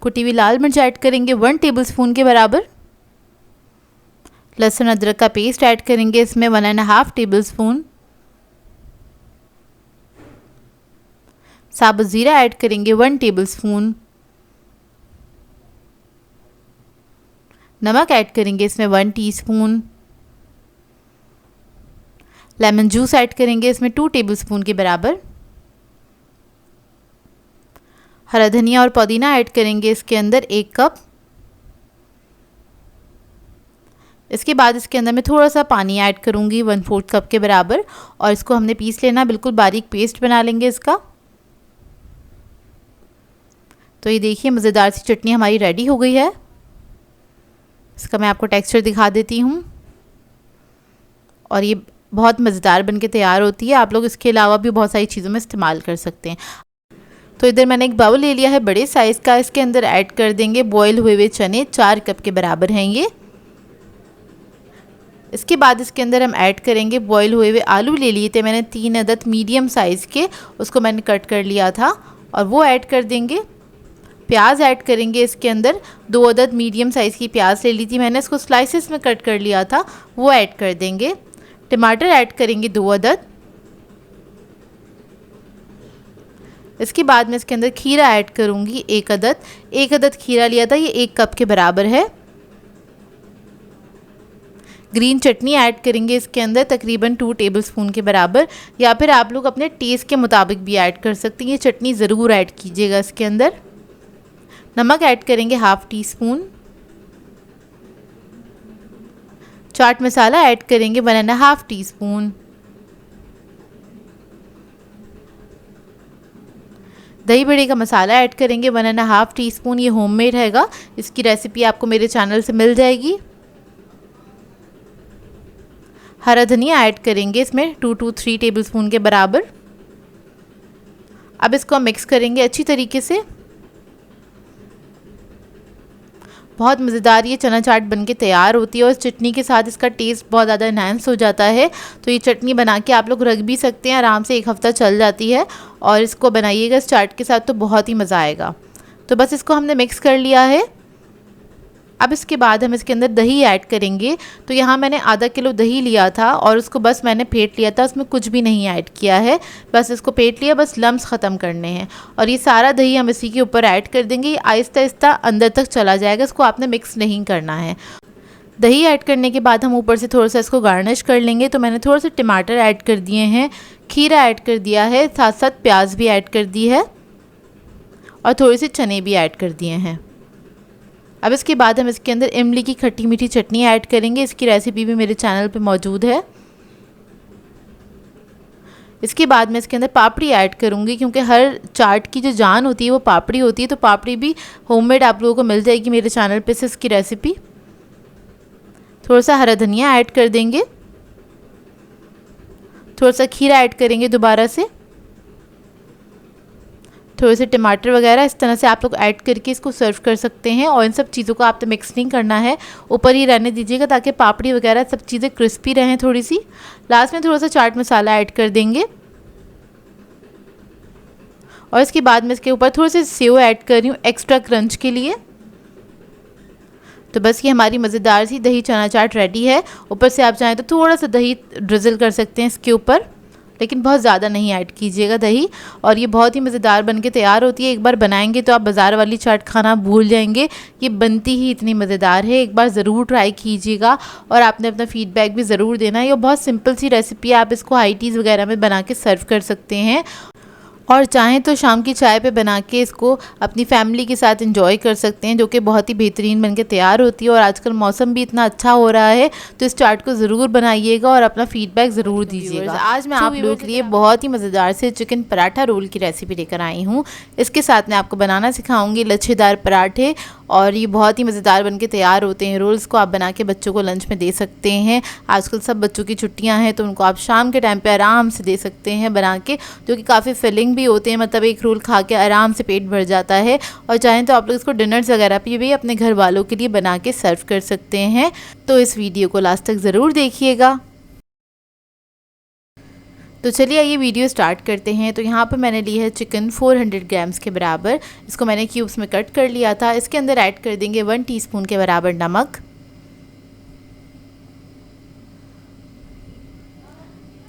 कुटी हुई लाल मिर्च ऐड करेंगे 1 टेबलस्पून के बराबर, लहसुन अदरक का पेस्ट ऐड करेंगे इसमें 1.5 टेबलस्पून, साबुत ज़ीरा ऐड करेंगे 1 टेबलस्पून, नमक ऐड करेंगे इसमें 1 टीस्पून, लेमन जूस ऐड करेंगे इसमें 2 टेबलस्पून के बराबर, हरा धनिया और पुदीना ऐड करेंगे इसके अंदर 1 कप। इसके बाद इसके अंदर मैं थोड़ा सा पानी ऐड करूँगी 1/4 कप के बराबर, और इसको हमने पीस लेना, बिल्कुल बारीक पेस्ट बना लेंगे इसका। तो ये देखिए मज़ेदार सी चटनी हमारी रेडी हो गई है। इसका मैं आपको टेक्सचर दिखा देती हूँ, और ये बहुत मज़ेदार बन के तैयार होती है। आप लोग इसके अलावा भी बहुत सारी चीज़ों में इस्तेमाल कर सकते हैं। तो इधर मैंने एक बाउल ले लिया है बड़े साइज़ का, इसके अंदर ऐड कर देंगे बॉयल हुए हुए चने, 4 कप के बराबर हैं ये। इसके बाद इसके अंदर हम ऐड करेंगे बॉयल हुए हुए आलू ले लिए थे मैंने 3 अदद मीडियम साइज़ के, उसको मैंने कट कर लिया था, और वो ऐड कर देंगे। प्याज ऐड करेंगे इसके अंदर, 2 अदद मीडियम साइज़ की प्याज ले ली थी मैंने, इसको स्लाइसेस में कट कर लिया था, वो ऐड कर देंगे। टमाटर ऐड करेंगे 2 अदद। इसके बाद मैं इसके अंदर खीरा ऐड करूँगी 1 अदद। 1 अदद खीरा लिया था, ये 1 कप के बराबर है। ग्रीन चटनी ऐड करेंगे इसके अंदर तकरीबन 2 टेबलस्पून के बराबर, या फिर आप लोग अपने टेस्ट के मुताबिक भी ऐड कर सकते हैं। ये चटनी ज़रूर ऐड कीजिएगा इसके अंदर। नमक ऐड करेंगे 1/2 टीस्पून। चाट मसाला ऐड करेंगे 1.5 टीस्पून। दही बड़े का मसाला ऐड करेंगे 1.5 टीस्पून, ये होममेड हैगा, इसकी रेसिपी आपको मेरे चैनल से मिल जाएगी। हरा धनिया ऐड करेंगे इसमें 2 to 3 टेबलस्पून के बराबर। अब इसको मिक्स करेंगे अच्छी तरीके से। बहुत मज़ेदार ये चना चाट बनके तैयार होती है, और चटनी के साथ इसका टेस्ट बहुत ज़्यादा इन्हांस हो जाता है। तो ये चटनी बना के आप लोग रख भी सकते हैं, आराम से 1 हफ़्ता चल जाती है। और इसको बनाइएगा इस चाट के साथ तो बहुत ही मज़ा आएगा। तो बस इसको हमने मिक्स कर लिया है। अब इसके बाद हम इसके अंदर दही ऐड करेंगे। तो यहाँ मैंने आधा किलो दही लिया था और उसको बस मैंने फेंट लिया था, उसमें कुछ भी नहीं ऐड किया है, बस इसको फेंट लिया, बस लम्स ख़त्म करने हैं। और ये सारा दही हम इसी के ऊपर ऐड कर देंगे, ये आहिस्ता आहिस्ता अंदर तक चला जाएगा, इसको आपने मिक्स नहीं करना है। दही ऐड करने के बाद हम ऊपर से थोड़ा सा इसको गार्निश कर लेंगे। तो मैंने थोड़ा सा टमाटर ऐड कर दिए हैं, खीरा ऐड कर दिया है, साथ साथ प्याज भी ऐड कर दी है, और थोड़े से चने भी ऐड कर दिए हैं। अब इसके बाद हम इसके अंदर इमली की खट्टी मीठी चटनी ऐड करेंगे, इसकी रेसिपी भी मेरे चैनल पे मौजूद है। इसके बाद मैं इसके अंदर पापड़ी ऐड करूँगी, क्योंकि हर चाट की जो जान होती है वो पापड़ी होती है। तो पापड़ी भी होममेड आप लोगों को मिल जाएगी मेरे चैनल पे से इसकी रेसिपी। थोड़ा सा हरा धनिया ऐड कर देंगे, थोड़ा सा खीरा ऐड करेंगे दोबारा से, थोड़े से टमाटर वगैरह, इस तरह से आप लोग ऐड करके इसको सर्व कर सकते हैं। और इन सब चीज़ों को आपको मिक्स नहीं करना है, ऊपर ही रहने दीजिएगा ताकि पापड़ी वगैरह सब चीज़ें क्रिस्पी रहें थोड़ी सी। लास्ट में थोड़ा सा चाट मसाला ऐड कर देंगे, और इसके बाद मैं इसके ऊपर थोड़ी सी सेव ऐड कर रही हूँ एक्स्ट्रा क्रंच के लिए। तो बस ये हमारी मज़ेदार सी दही चना चाट रेडी है। ऊपर से आप चाहें तो थोड़ा सा दही ड्रिजल कर सकते हैं इसके ऊपर, लेकिन बहुत ज़्यादा नहीं ऐड कीजिएगा दही। और ये बहुत ही मज़ेदार बनके तैयार होती है। एक बार बनाएंगे तो आप बाज़ार वाली चाट खाना भूल जाएंगे, ये बनती ही इतनी मज़ेदार है। एक बार ज़रूर ट्राई कीजिएगा और आपने अपना फीडबैक भी ज़रूर देना है। ये बहुत सिंपल सी रेसिपी है, आप इसको हाई टीज़ वगैरह में बना के सर्व कर सकते हैं और चाहें तो शाम की चाय पे बना के इसको अपनी फैमिली के साथ एंजॉय कर सकते हैं, जो कि बहुत ही बेहतरीन बनके तैयार होती है। और आजकल मौसम भी इतना अच्छा हो रहा है, तो इस चाट को ज़रूर बनाइएगा और अपना फीडबैक ज़रूर दीजिएगा। आज मैं आप लोगों के लिए बहुत ही मज़ेदार से चिकन पराठा रोल की रेसिपी लेकर आई हूँ। इसके साथ मैं आपको बनाना सिखाऊंगी लच्छेदार पराठे, और ये बहुत ही मज़ेदार बनके तैयार होते हैं। रोल्स को आप बना के बच्चों को लंच में दे सकते हैं। आजकल सब बच्चों की छुट्टियां हैं, तो उनको आप शाम के टाइम पे आराम से दे सकते हैं बना के, जो कि काफ़ी फिलिंग भी होते हैं। मतलब एक रोल खा के आराम से पेट भर जाता है। और चाहें तो आप लोग इसको डिनर्स वगैरह पे भी अपने घर वालों के लिए बना के सर्व कर सकते हैं। तो इस वीडियो को लास्ट तक ज़रूर देखिएगा। तो चलिए ये वीडियो स्टार्ट करते हैं। तो यहाँ पर मैंने ली है चिकन 400 ग्राम्स के बराबर। इसको मैंने क्यूब्स में कट कर लिया था। इसके अंदर ऐड कर देंगे 1 टीस्पून के बराबर नमक,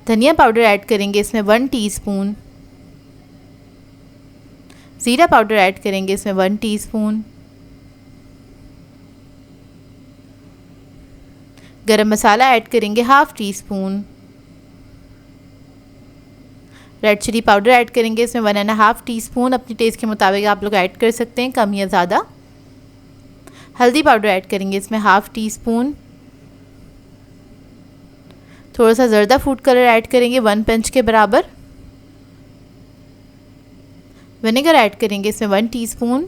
धनिया पाउडर ऐड करेंगे इसमें 1 टीस्पून, ज़ीरा पाउडर ऐड करेंगे इसमें 1 टीस्पून, गरम मसाला ऐड करेंगे 1/2 teaspoon, red chilli powder add करेंगे इसमें 1.5 टीस्पून। अपनी टेस्ट के मुताबिक आप लोग ऐड कर सकते हैं, कम या ज़्यादा। हल्दी पाउडर ऐड करेंगे इसमें 1/2 टीस्पून। थोड़ा सा ज़र्दा फूड कलर ऐड करेंगे 1 पिंच के बराबर। विनेगर ऐड करेंगे इसमें 1 टीस्पून।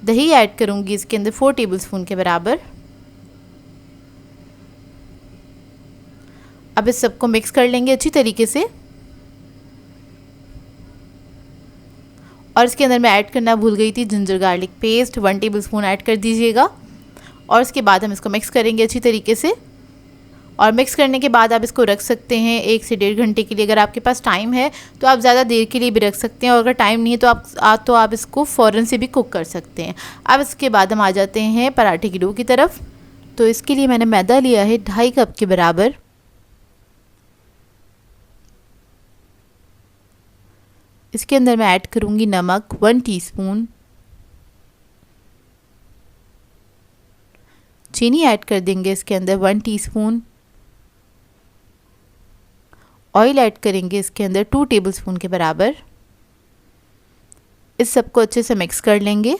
दही ऐड करूँगी इसके अंदर 4 टेबलस्पून के बराबर। अब इस सबको मिक्स कर लेंगे अच्छी तरीके से। और इसके अंदर मैं ऐड करना भूल गई थी ginger garlic paste 1 tablespoon add कर दीजिएगा। और इसके बाद हम इसको मिक्स करेंगे अच्छी तरीके से। और मिक्स करने के बाद आप इसको रख सकते हैं 1 से 1.5 घंटे के लिए। अगर आपके पास टाइम है तो आप ज़्यादा देर के लिए भी रख सकते हैं, और अगर टाइम नहीं है तो आप इसको फ़ौरन से भी कुक कर सकते हैं। अब इसके बाद हम आ जाते हैं पराठे की डो की तरफ। तो इसके लिए मैंने मैदा लिया है 2.5 कप के बराबर। इसके अंदर मैं ऐड करूँगी नमक 1 टीस्पून, चीनी ऐड कर देंगे इसके अंदर 1 टीस्पून, ऑयल ऐड करेंगे इसके अंदर 2 टेबलस्पून के बराबर। इस सबको अच्छे से मिक्स कर लेंगे।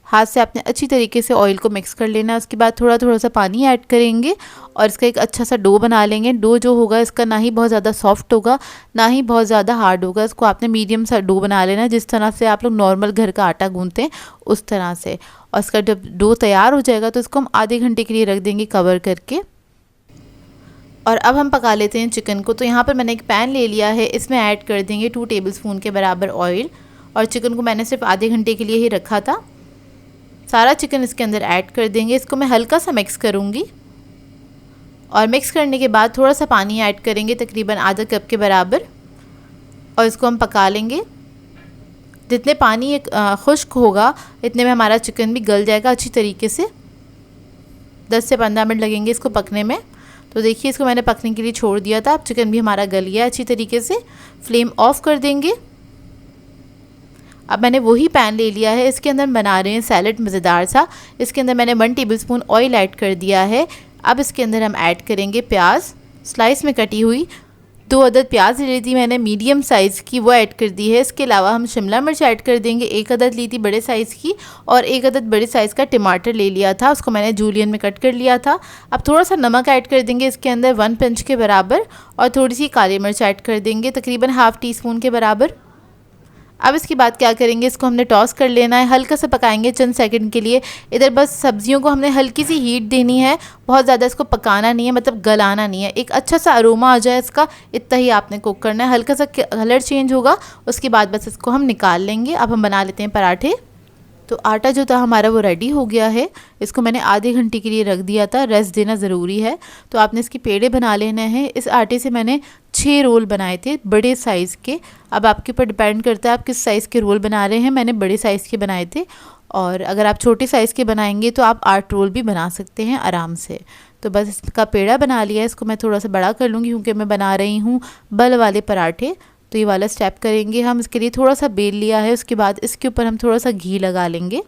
हाथ से आपने अच्छी तरीके से ऑयल को मिक्स कर लेना है। उसके बाद थोड़ा थोड़ा सा पानी ऐड करेंगे और इसका एक अच्छा सा डो बना लेंगे। डो जो होगा इसका ना ही बहुत ज़्यादा सॉफ्ट होगा, ना ही बहुत ज़्यादा हार्ड होगा। इसको आपने मीडियम सा डो बना लेना, जिस तरह से आप लोग नॉर्मल घर का आटा गूंथते हैं उस तरह से। और इसका जब डो तैयार हो जाएगा तो इसको हम आधे घंटे के लिए रख देंगे कवर करके। और अब हम पका लेते हैं चिकन को। तो यहाँ पर मैंने एक पैन ले लिया है, इसमें ऐड कर देंगे 2 टेबलस्पून के बराबर ऑयल। और चिकन को मैंने सिर्फ आधे घंटे के लिए ही रखा था। सारा चिकन इसके अंदर ऐड कर देंगे। इसको मैं हल्का सा मिक्स करूँगी और मिक्स करने के बाद थोड़ा सा पानी ऐड करेंगे तकरीबन आधा कप के बराबर, और इसको हम पका लेंगे। जितने पानी खुश्क होगा इतने में हमारा चिकन भी गल जाएगा अच्छी तरीके से। 10 से 15 मिनट लगेंगे इसको पकने में। तो देखिए इसको मैंने पकने के लिए छोड़ दिया था। अब चिकन भी हमारा गल गया अच्छी तरीके से। फ्लेम ऑफ कर देंगे। अब मैंने वही पैन ले लिया है, इसके अंदर बना रहे हैं सैलड मज़ेदार सा। इसके अंदर मैंने 1 टेबलस्पून ऑयल ऐड कर दिया है। अब इसके अंदर हम ऐड करेंगे प्याज स्लाइस में कटी हुई। 2 अदद प्याज ली थी मैंने मीडियम साइज़ की, वो ऐड कर दी है। इसके अलावा हम शिमला मिर्च ऐड कर देंगे। 1 अदद ली थी बड़े साइज़ की, और 1 अदद बड़े साइज़ का टमाटर ले लिया था, उसको मैंने जूलियन में कट कर लिया था। अब थोड़ा सा नमक ऐड कर देंगे इसके अंदर 1 पिंच के बराबर, और थोड़ी सी काली मिर्च ऐड कर देंगे तकरीबन 1/2 टीस्पून के बराबर। अब इसके बाद क्या करेंगे, इसको हमने टॉस कर लेना है। हल्का सा पकाएंगे चंद सेकंड के लिए। इधर बस सब्जियों को हमने हल्की सी हीट देनी है, बहुत ज़्यादा इसको पकाना नहीं है, मतलब गलाना नहीं है। एक अच्छा सा अरोमा आ जाए इसका, इतना ही आपने कुक करना है। हल्का सा कलर चेंज होगा, उसके बाद बस इसको हम निकाल लेंगे। अब हम बना लेते हैं पराठे। तो आटा जो था हमारा वो रेडी हो गया है। इसको मैंने आधे घंटे के लिए रख दिया था, रेस्ट देना ज़रूरी है। तो आपने इसके पेड़े बना लेने हैं। इस आटे से मैंने 6 रोल बनाए थे बड़े साइज़ के। अब आपके ऊपर डिपेंड करता है आप किस साइज़ के रोल बना रहे हैं। मैंने बड़े साइज़ के बनाए थे, और अगर आप छोटे साइज़ के बनाएंगे तो आप 8 रोल भी बना सकते हैं आराम से। तो बस इसका पेड़ा बना लिया। इसको मैं थोड़ा सा बड़ा कर लूँगी क्योंकि मैं बना रही हूँ बल वाले पराठे। तो ये वाला स्टेप करेंगे हम। इसके लिए थोड़ा सा बेल लिया है, उसके बाद इसके ऊपर हम थोड़ा सा घी लगा लेंगे,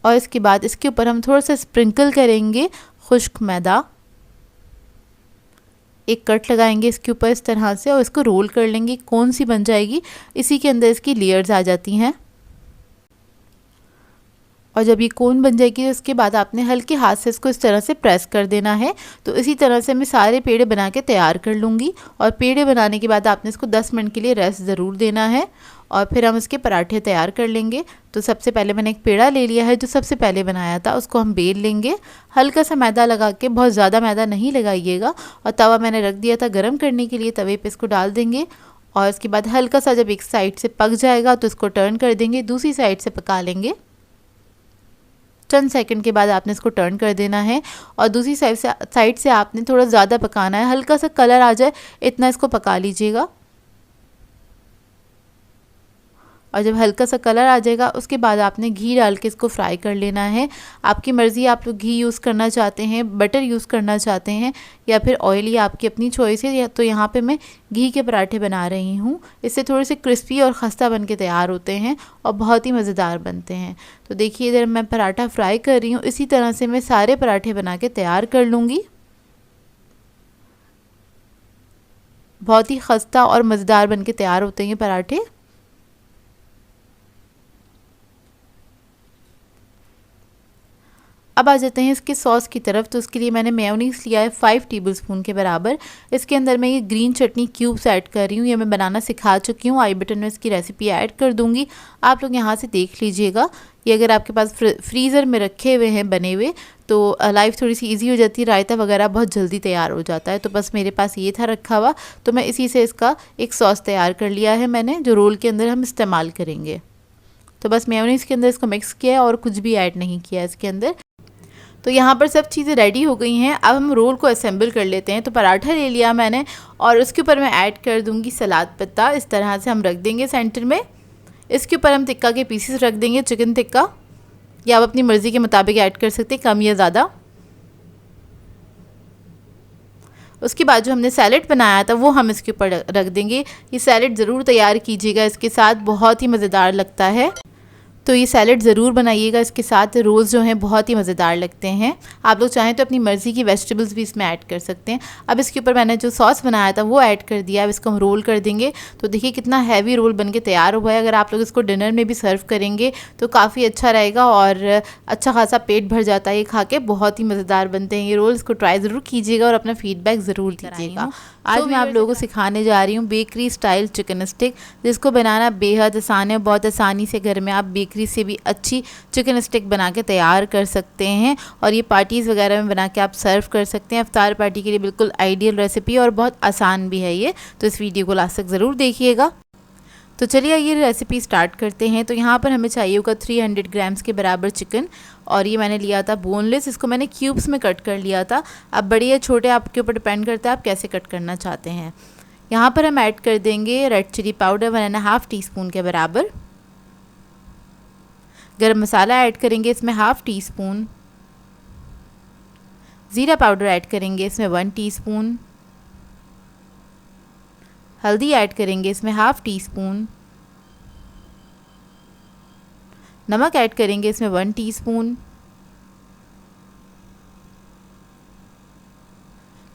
और इसके बाद इसके ऊपर हम थोड़ा सा स्प्रिंकल करेंगे खुश्क मैदा। एक कट लगाएंगे इसके ऊपर इस तरह से, और इसको रोल कर लेंगे। कौन सी बन जाएगी, इसी के अंदर इसकी लेयर्स आ जाती हैं। और जब ये कोन बन जाएगी उसके बाद आपने हल्के हाथ से इसको इस तरह से प्रेस कर देना है। तो इसी तरह से मैं सारे पेड़े बना के तैयार कर लूँगी। और पेड़े बनाने के बाद आपने इसको 10 मिनट के लिए रेस्ट ज़रूर देना है, और फिर हम इसके पराठे तैयार कर लेंगे। तो सबसे पहले मैंने एक पेड़ा ले लिया है जो सबसे पहले बनाया था, उसको हम बेल लेंगे हल्का सा मैदा लगा के। बहुत ज़्यादा मैदा नहीं लगाइएगा। और तवा मैंने रख दिया था गर्म करने के लिए, तवे पे इसको डाल देंगे। और इसके बाद हल्का सा जब एक साइड से पक जाएगा तो इसको टर्न कर देंगे, दूसरी साइड से पका लेंगे। चंद सेकंड के बाद आपने इसको टर्न कर देना है, और दूसरी साइड से आपने थोड़ा ज़्यादा पकाना है। हल्का सा कलर आ जाए इतना इसको पका लीजिएगा। और जब हल्का सा कलर आ जाएगा उसके बाद आपने घी डाल के इसको फ्राई कर लेना है। आपकी मर्ज़ी, आप लोग घी यूज़ करना चाहते हैं, बटर यूज़ करना चाहते हैं, या फिर ऑयल, ये आपकी अपनी चॉइस है। तो यहाँ पे मैं घी के पराठे बना रही हूँ। इससे थोड़े से क्रिस्पी और खस्ता बन के तैयार होते हैं और बहुत ही मज़ेदार बनते हैं। तो देखिए इधर मैं पराठा फ्राई कर रही हूँ। इसी तरह से मैं सारे पराठे बना के तैयार कर लूँगी। बहुत ही खस्ता और मज़ेदार बन के तैयार होते हैं ये पराठे। अब आ जाते हैं इसके सॉस की तरफ। तो उसके लिए मैंने मेयोनीज़ लिया है 5 टेबलस्पून के बराबर। इसके अंदर मैं ये ग्रीन चटनी क्यूब्स ऐड कर रही हूँ। ये मैं बनाना सिखा चुकी हूँ, आई बटन में इसकी रेसिपी ऐड कर दूँगी, आप लोग यहाँ से देख लीजिएगा। ये अगर आपके पास फ्रीज़र में रखे हुए हैं बने हुए तो लाइफ थोड़ी सी ईजी हो जाती है, रायता वगैरह बहुत जल्दी तैयार हो जाता है। तो बस मेरे पास ये था रखा हुआ, तो मैं इसी से इसका एक सॉस तैयार कर लिया है मैंने, जो रोल के अंदर हम इस्तेमाल करेंगे। तो बस मेयोनीज़ के अंदर इसको मिक्स किया है और कुछ भी ऐड नहीं किया इसके अंदर। तो यहाँ पर सब चीज़ें रेडी हो गई हैं। अब हम रोल को असेंबल कर लेते हैं। तो पराठा ले लिया मैंने, और उसके ऊपर मैं ऐड कर दूँगी सलाद पत्ता। इस तरह से हम रख देंगे सेंटर में। इसके ऊपर हम टिक्का के पीसेस रख देंगे, चिकन टिक्का, या आप अपनी मर्ज़ी के मुताबिक ऐड कर सकते हैं, कम या ज़्यादा। उसके बाद जो हमने सैलेड बनाया था वो हम इसके ऊपर रख देंगे। ये सैलेड ज़रूर तैयार कीजिएगा इसके साथ, बहुत ही मज़ेदार लगता है। तो ये सैलेड ज़रूर बनाइएगा इसके साथ। रोल्स जो हैं बहुत ही मज़ेदार लगते हैं। आप लोग चाहें तो अपनी मर्ज़ी की वेजिटेबल्स भी इसमें ऐड कर सकते हैं। अब इसके ऊपर मैंने जो सॉस बनाया था वो ऐड कर दिया। अब इसको हम रोल कर देंगे। तो देखिए कितना हैवी रोल बन के तैयार हुआ है। अगर आप लोग इसको डिनर में भी सर्व करेंगे तो काफ़ी अच्छा रहेगा, और अच्छा खासा पेट भर जाता है ये खा के। बहुत ही मज़ेदार बनते हैं ये रोल। इसको ट्राई ज़रूर कीजिएगा और अपना फीडबैक ज़रूर दीजिएगा। आज मैं आप लोगों को सिखाने जा रही हूँ बेकरी स्टाइल चिकन स्टिक, जिसको बनाना बेहद आसान है। बहुत आसानी से घर में आप बेकरी से भी अच्छी चिकन स्टिक बना के तैयार कर सकते हैं, और ये पार्टीज़ वगैरह में बना के आप सर्व कर सकते हैं। इफ्तार पार्टी के लिए बिल्कुल आइडियल रेसिपी, और बहुत आसान भी है ये। तो इस वीडियो को लास्ट तक ज़रूर देखिएगा। तो चलिए ये रेसिपी स्टार्ट करते हैं। तो यहाँ पर हमें चाहिए होगा 300 ग्राम्स के बराबर चिकन, और ये मैंने लिया था बोनलेस। इसको मैंने क्यूब्स में कट कर लिया था। अब बड़े या छोटे आपके ऊपर डिपेंड करता है आप कैसे कट करना चाहते हैं। यहाँ पर हम ऐड कर देंगे रेड चिली पाउडर 1.5 टीस्पून के बराबर। गरम मसाला ऐड करेंगे इसमें 1/2 टीस्पून। ज़ीरा पाउडर ऐड करेंगे इसमें 1 टीस्पून। हल्दी ऐड करेंगे इसमें 1/2 टीस्पून। नमक ऐड करेंगे इसमें 1 टीस्पून।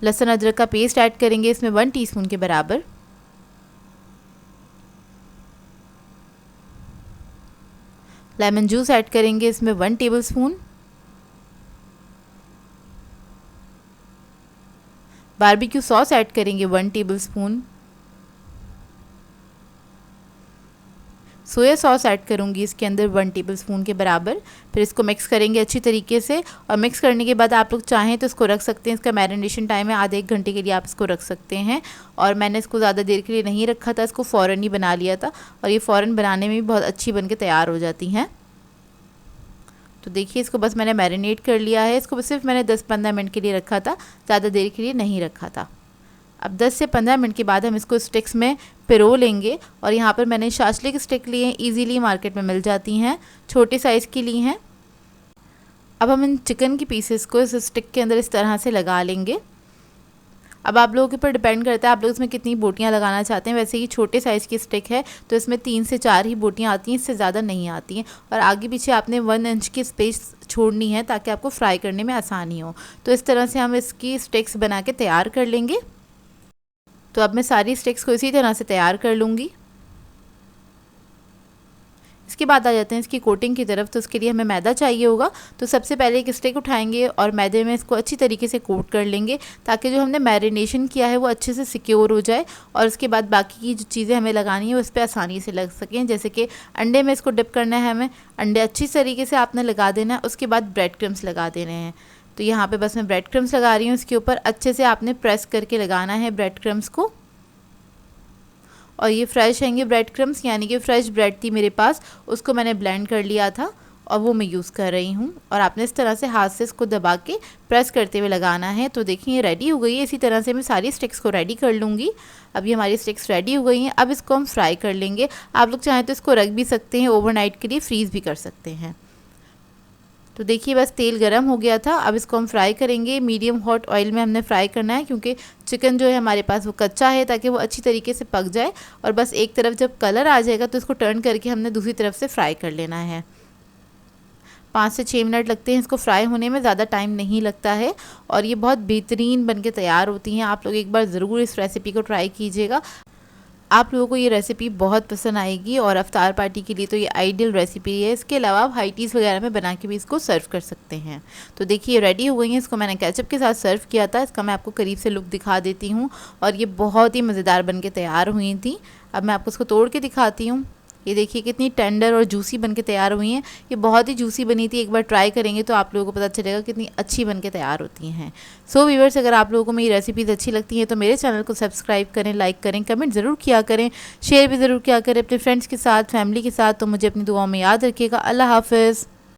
लहसुन अदरक का पेस्ट ऐड करेंगे इसमें 1 टीस्पून के बराबर। लेमन जूस ऐड करेंगे इसमें 1 टेबलस्पून। बारबेक्यू सॉस ऐड करेंगे 1 टेबलस्पून। सोया सॉस ऐड करूँगी इसके अंदर 1 टेबलस्पून के बराबर। फिर इसको मिक्स करेंगे अच्छी तरीके से, और मिक्स करने के बाद आप लोग चाहें तो इसको रख सकते हैं। इसका मैरिनेशन टाइम है आधे 1 घंटे के लिए, आप इसको रख सकते हैं। और मैंने इसको ज़्यादा देर के लिए नहीं रखा था, इसको फ़ौरन ही बना लिया था, और ये फ़ौरन बनाने में भी बहुत अच्छी बन के तैयार हो जाती हैं। तो देखिए इसको बस मैंने मैरिनेट कर लिया है। इसको बस सिर्फ मैंने 10-15 मिनट के लिए रखा था, ज़्यादा देर के लिए नहीं रखा था। अब 10 से 15 मिनट के बाद हम इसको स्टिक्स में पिरो लेंगे। और यहाँ पर मैंने शाशलिक स्टिक लिए हैं, ईज़िली मार्केट में मिल जाती हैं, छोटे साइज़ की ली हैं। अब हम इन चिकन की पीसेस को इस स्टिक के अंदर इस तरह से लगा लेंगे। अब आप लोगों के ऊपर डिपेंड करता है आप लोग इसमें कितनी बोटियाँ लगाना चाहते हैं। वैसे ही छोटे साइज़ की स्टिक है तो इसमें 3 से 4 ही बोटियाँ आती हैं, इससे ज़्यादा नहीं आती हैं। और आगे पीछे आपने 1 इंच की स्पेस छोड़नी है ताकि आपको फ्राई करने में आसानी हो। तो इस तरह से हम इसकी स्टिक्स बना के तैयार कर लेंगे। तो अब मैं सारी स्टिक्स को इसी तरह से तैयार कर लूँगी। इसके बाद आ जाते हैं इसकी कोटिंग की तरफ। तो उसके लिए हमें मैदा चाहिए होगा। तो सबसे पहले एक स्टिक उठाएंगे और मैदे में इसको अच्छी तरीके से कोट कर लेंगे ताकि जो हमने मैरिनेशन किया है वो अच्छे से सिक्योर हो जाए। और उसके बाद बाकी की जो चीज़ें हमें लगानी है उस पर आसानी से लग सकें। जैसे कि अंडे में इसको डिप करना है हमें, अंडे अच्छी तरीके से आपने लगा देना है। उसके बाद ब्रेड क्रम्स लगा देने हैं। तो यहाँ पर बस मैं ब्रेड क्रम्स लगा रही हूँ। इसके ऊपर अच्छे से आपने प्रेस करके लगाना है ब्रेड क्रम्स को। और ये फ्रेश हैंगे ब्रेड क्रम्स, यानी कि फ़्रेश ब्रेड थी मेरे पास, उसको मैंने ब्लेंड कर लिया था और वो मैं यूज़ कर रही हूँ। और आपने इस तरह से हाथ से इसको दबा के प्रेस करते हुए लगाना है। तो देखिए ये रेडी हो गई है। इसी तरह से मैं सारी स्टिक्स को रेडी कर लूँगी। अब ये हमारी स्टिक्स रेडी हो गई हैं। अब इसको हम फ्राई कर लेंगे। आप लोग चाहें तो इसको रख भी सकते हैं, ओवरनाइट के लिए फ्रीज़ भी कर सकते हैं। तो देखिए बस तेल गरम हो गया था। अब इसको हम फ्राई करेंगे। मीडियम हॉट ऑयल में हमने फ्राई करना है क्योंकि चिकन जो है हमारे पास वो कच्चा है, ताकि वो अच्छी तरीके से पक जाए। और बस एक तरफ जब कलर आ जाएगा तो इसको टर्न करके हमने दूसरी तरफ से फ्राई कर लेना है। 5 से 6 मिनट लगते हैं इसको फ्राई होने में, ज़्यादा टाइम नहीं लगता है। और ये बहुत बेहतरीन बन के तैयार होती हैं। आप लोग एक बार ज़रूर इस रेसिपी को ट्राई कीजिएगा। आप लोगों को ये रेसिपी बहुत पसंद आएगी और अफ्तार पार्टी के लिए तो ये आइडियल रेसिपी है। इसके अलावा आप हाई टीज़ वगैरह में बना के भी इसको सर्व कर सकते हैं। तो देखिए रेडी हो गई है। इसको मैंने केचप के साथ सर्व किया था। इसका मैं आपको करीब से लुक दिखा देती हूँ। और ये बहुत ही मज़ेदार बन के तैयार हुई थी। अब मैं आपको इसको तोड़ के दिखाती हूँ। ये देखिए कितनी टेंडर और जूसी बन के तैयार हुई हैं। ये बहुत ही जूसी बनी थी। एक बार ट्राई करेंगे तो आप लोगों को पता चलेगा कितनी अच्छी बन के तैयार होती हैं। सो व्यूअर्स, अगर आप लोगों को मेरी रेसिपीज़ अच्छी लगती हैं तो मेरे चैनल को सब्सक्राइब करें, लाइक करें, कमेंट ज़रूर किया करें, शेयर भी ज़रूर किया करें अपने फ्रेंड्स के साथ, फैमिली के साथ। तो मुझे अपनी दुआओं में याद रखिएगा। अल्लाह हाफ़िज़।